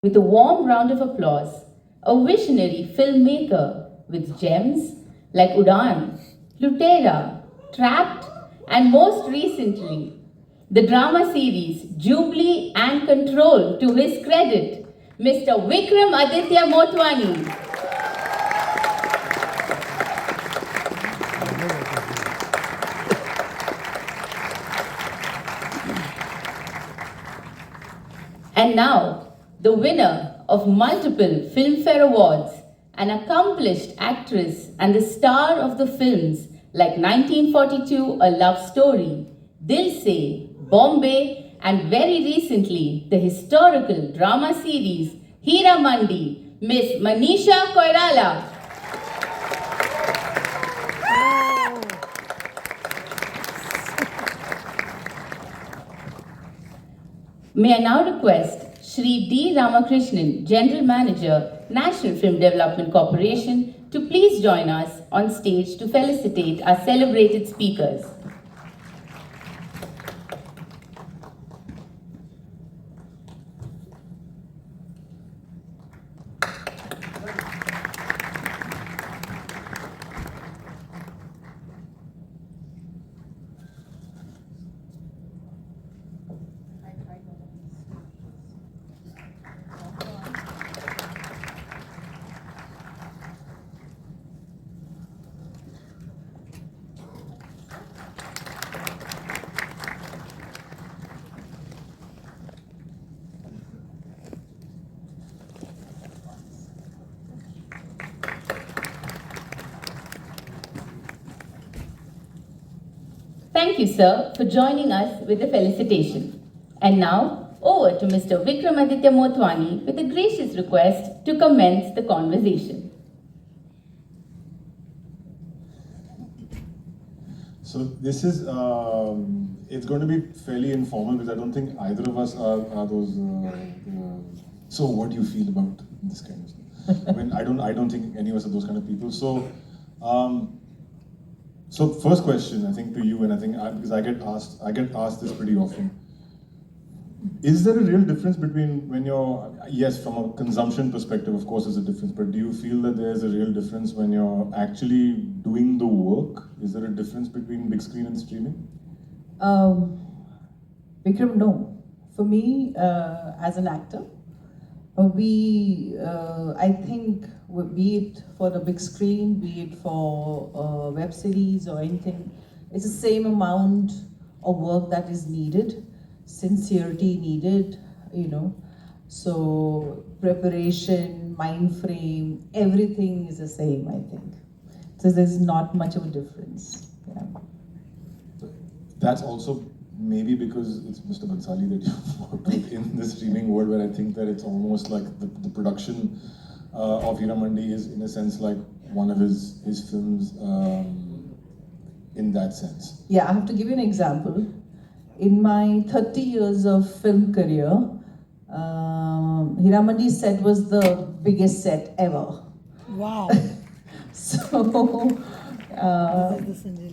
With a warm round of applause, a visionary filmmaker with gems like Udan, Lutera, Trapped, and most recently, the drama series Jubilee and Control to his credit, Mr. Vikramaditya Motwane. And now, the winner of multiple Filmfare Awards, an accomplished actress and the star of the films like 1942, A Love Story, Dil Se, Bombay, and very recently, the historical drama series Hira Mandi, Miss Manisha Koirala. May I now request Shri D. Ramakrishnan, General Manager, National Film Development Corporation, to please join us on stage to felicitate our celebrated speakers. Thank you, sir, for joining us with the felicitation. And now, over to Mr. Vikramaditya Motwane with a gracious request to commence the conversation. So this is, it's going to be fairly informal because I don't think either of us are those, so what do you feel about this kind of stuff? I mean, I don't think any of us are those kind of people. So, so first question, I think to you, and I think because I get asked this pretty often. Is there a real difference between when you're, yes, from a consumption perspective, of course, there's a difference, but do you feel that there's a real difference when you're actually doing the work? Is there a difference between big screen and streaming? Vikram, no. For me, as an actor, I think, be it for the big screen, be it for web series or anything, it's the same amount of work that is needed, sincerity needed, you know. So preparation, mind frame, everything is the same, I think. So there's not much of a difference. Yeah. That's also maybe because it's Mr. Bansali that you worked with in the streaming world, where I think that it's almost like the production of Hira Mandi is in a sense like one of his films in that sense. Yeah, I have to give you an example. In my 30 years of film career, Hira Mandi's set was the biggest set ever. Wow. So,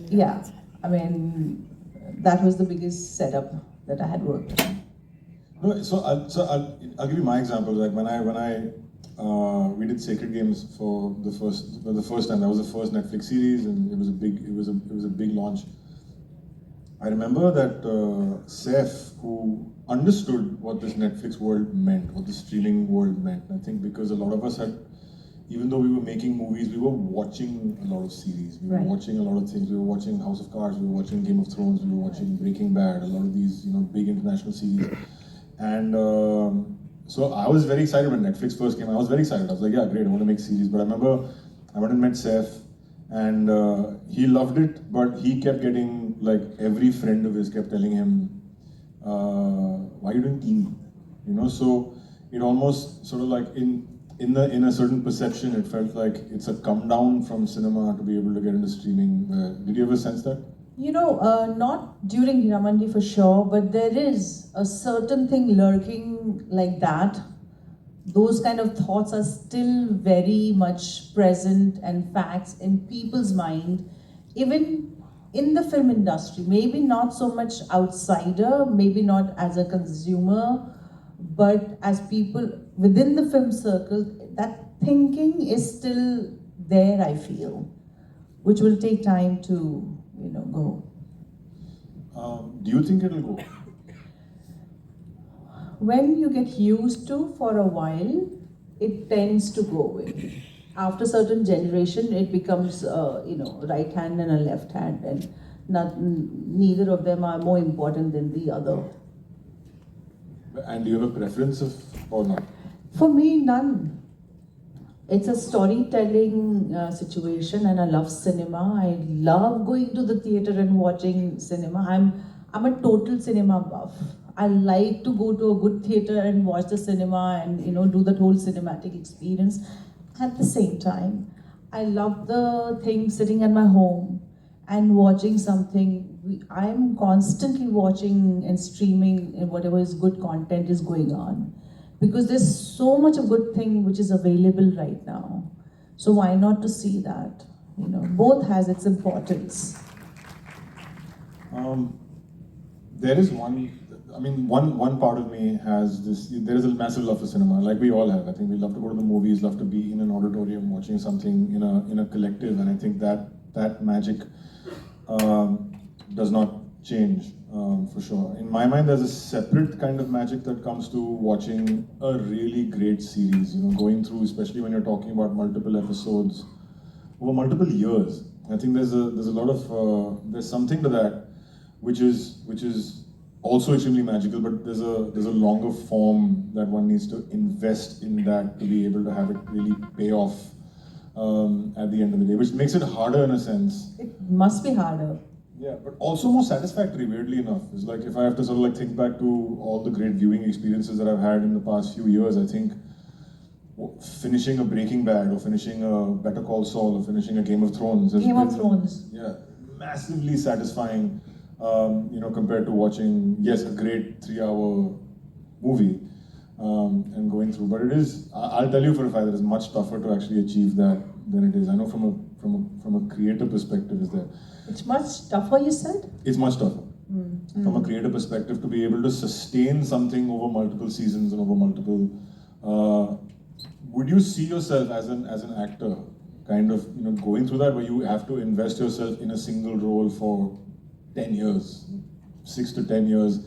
yeah, I mean, that was the biggest setup that I had worked on. No, so I'll give you my example. Like we did Sacred Games for the first time. That was the first Netflix series, and it was a big launch. I remember that Saif, who understood what this Netflix world meant, what the streaming world meant. I think because a lot of us had, even though we were making movies, we were watching a lot of series. We were watching a lot of things. We were watching House of Cards, we were watching Game of Thrones, we were watching Breaking Bad, a lot of these, you know, big international series. And so I was very excited when Netflix first came. I was very excited. I was like, yeah, great, I want to make series. But I remember I went and met Saif, and he loved it, but he kept getting, like, every friend of his kept telling him, why are you doing TV? You know, so it almost sort of like in a certain perception, it felt like it's a come down from cinema to be able to get into streaming. Did you ever sense that? You know, not during Hira Mandi for sure, but there is a certain thing lurking like that. Those kind of thoughts are still very much present and facts in people's mind, even in the film industry. Maybe not so much outsider, maybe not as a consumer, But as people within the film circle, that thinking is still there, I feel, which will take time to, go. Do you think it'll go? When you get used to for a while, it tends to go away. After certain generation, it becomes, right hand and a left hand, and neither of them are more important than the other. And do you have a preference of or not? For me, none. It's a storytelling situation, and I love cinema. I love going to the theater and watching cinema. I'm a total cinema buff. I like to go to a good theater and watch the cinema and do that whole cinematic experience. At the same time, I love the thing sitting at my home and watching something. I'm constantly watching and streaming and whatever is good content is going on, because there's so much of good thing which is available right now. So why not to see that? Both has its importance. There is one part of me has this, there is a massive love for cinema, like we all have. I think we love to go to the movies, love to be in an auditorium watching something in a collective, and I think that magic does not change, for sure. In my mind, there's a separate kind of magic that comes to watching a really great series, going through, especially when you're talking about multiple episodes over multiple years. I think there's a lot of, there's something to that which is also extremely magical, but there's a longer form that one needs to invest in that to be able to have it really pay off at the end of the day, which makes it harder in a sense. It must be harder. Yeah, but also more satisfactory, weirdly enough. It's like if I have to sort of like think back to all the great viewing experiences that I've had in the past few years, I think finishing a Breaking Bad or finishing a Better Call Saul or finishing a Game of Thrones has been, Thrones. Yeah, massively satisfying. Compared to watching, yes, a great 3-hour movie and going through. But it is, I'll tell you for a fact that it's much tougher to actually achieve that than it is. I know from a creator perspective is there. It's much tougher, you said? It's much tougher. From a creator perspective, to be able to sustain something over multiple seasons and over multiple, would you see yourself as an actor kind of going through that, where you have to invest yourself in a single role for 10 years, 6 to 10 years,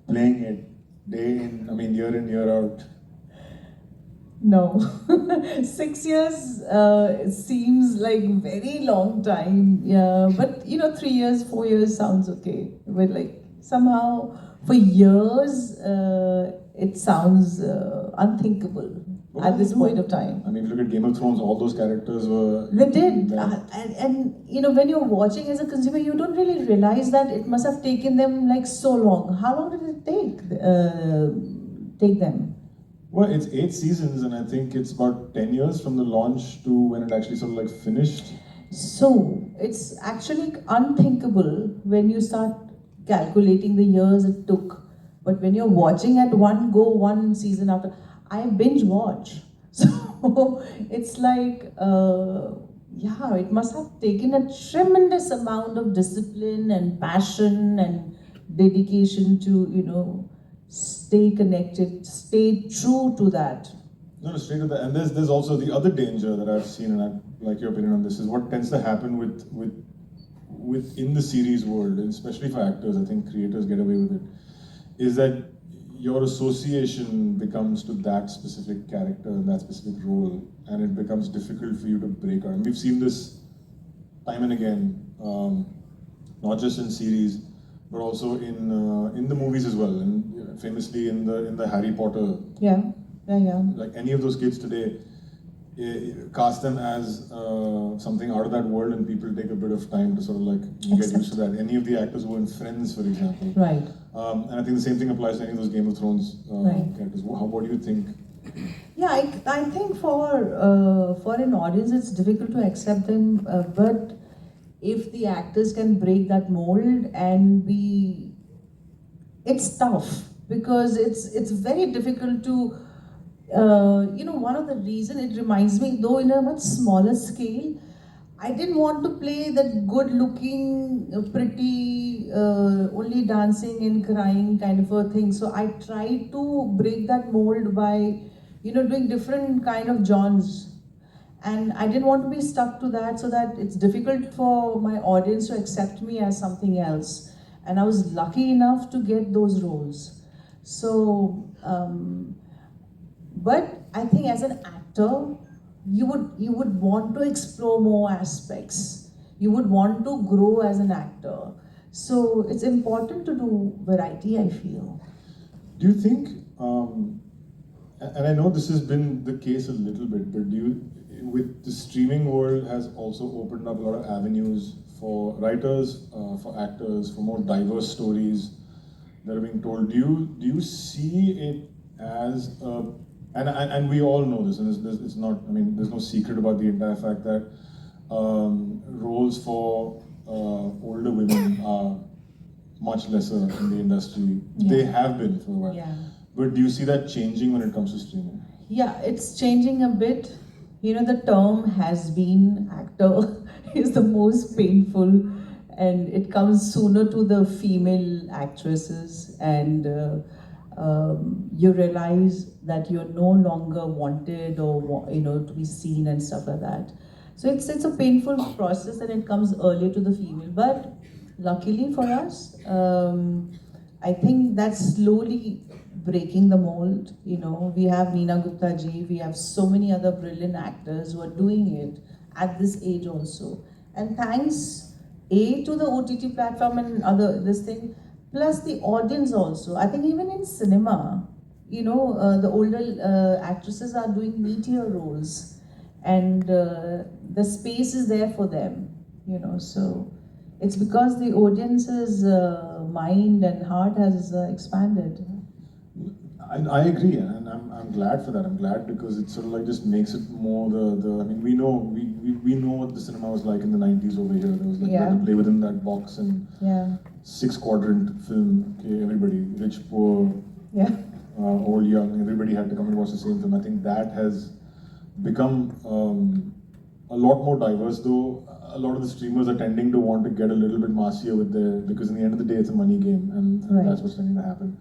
playing it year in, year out? No. 6 years seems like very long time. Yeah, but 3 years, 4 years sounds okay. But like somehow for years, it sounds unthinkable at this point of time. I mean, if you look at Game of Thrones, all those characters were... They did. And when you're watching as a consumer, you don't really realize that it must have taken them like so long. How long did it take them? Well, it's 8 seasons, and I think it's about 10 years from the launch to when it actually sort of like finished. So, it's actually unthinkable when you start calculating the years it took. But when you're watching at one go, one season after, I binge watch. So, it's like, it must have taken a tremendous amount of discipline and passion and dedication to, stay connected, stay true to that. No, straight to that. And there's also the other danger that I've seen, and I'd like your opinion on this, is what tends to happen within the series world, and especially for actors. I think creators get away with it, is that your association becomes to that specific character and that specific role, and it becomes difficult for you to break out. And we've seen this time and again, not just in series, but also in the movies as well, and famously in the Harry Potter. Yeah. Like any of those kids today, cast them as something out of that world, and people take a bit of time to sort of like get used to that. Any of the actors who were in Friends, for example. Right. And I think the same thing applies to any of those Game of Thrones characters. What do you think? Yeah, I think for an audience it's difficult to accept them, but if the actors can break that mold and it's tough, because it's very difficult to, one of the reasons, it reminds me, though in a much smaller scale, I didn't want to play that good-looking, pretty, only dancing and crying kind of a thing. So I tried to break that mold by, doing different kind of genres. And I didn't want to be stuck to that, so that it's difficult for my audience to accept me as something else. And I was lucky enough to get those roles. So, but I think as an actor, you would want to explore more aspects. You would want to grow as an actor. So it's important to do variety, I feel. Do you think, and I know this has been the case a little bit, but with the streaming world has also opened up a lot of avenues for writers, for actors, for more diverse stories that are being told. Do you see it as and we all know this, and it's not, I mean, there's no secret about the entire fact that roles for older women are much lesser in the industry. Yeah. They have been for a while. Yeah. But do you see that changing when it comes to streaming? Yeah, it's changing a bit. The term has been actor is the most painful, and it comes sooner to the female actresses, and you realize that you're no longer wanted or to be seen and stuff like that. So it's a painful process, and it comes earlier to the female. But luckily for us, I think that's slowly breaking the mold. We have Neena Gupta ji, we have so many other brilliant actors who are doing it at this age also. And thanks to the OTT platform and this thing, plus the audience also. I think even in cinema, the older actresses are doing meatier roles, and the space is there for them. So it's because the audience's mind and heart has expanded. I agree, and I'm glad for that. I'm glad because it sort of like just makes it more I mean, we know what the cinema was like in the 90s over here. There was like, you had to play within that box, and 6-quadrant film. Okay, everybody, rich, poor, old, young, everybody had to come and watch the same film. I think that has become a lot more diverse, though. A lot of the streamers are tending to want to get a little bit massier with because in the end of the day, it's a money game, and that's what's tending to happen.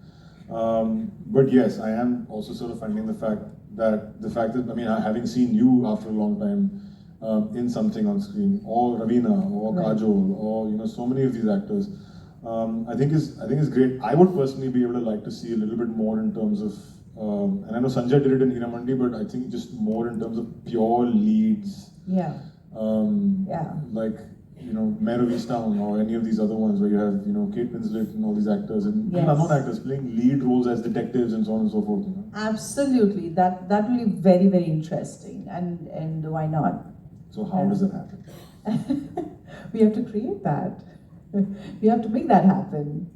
But yes, I am also sort of finding the fact that I mean, having seen you after a long time in something on screen, or Ravina, or Kajol, or so many of these actors, I think is great. I would personally be able to like to see a little bit more in terms of, and I know Sanjay did it in Hira Mandi, but I think just more in terms of pure leads. Like Mayor of Easttown or any of these other ones where you have Kate Winslet and all these actors and unknown actors playing lead roles as detectives and so on and so forth. Absolutely, that will be very, very interesting, and why not? So how does that happen? We have to create that. We have to make that happen.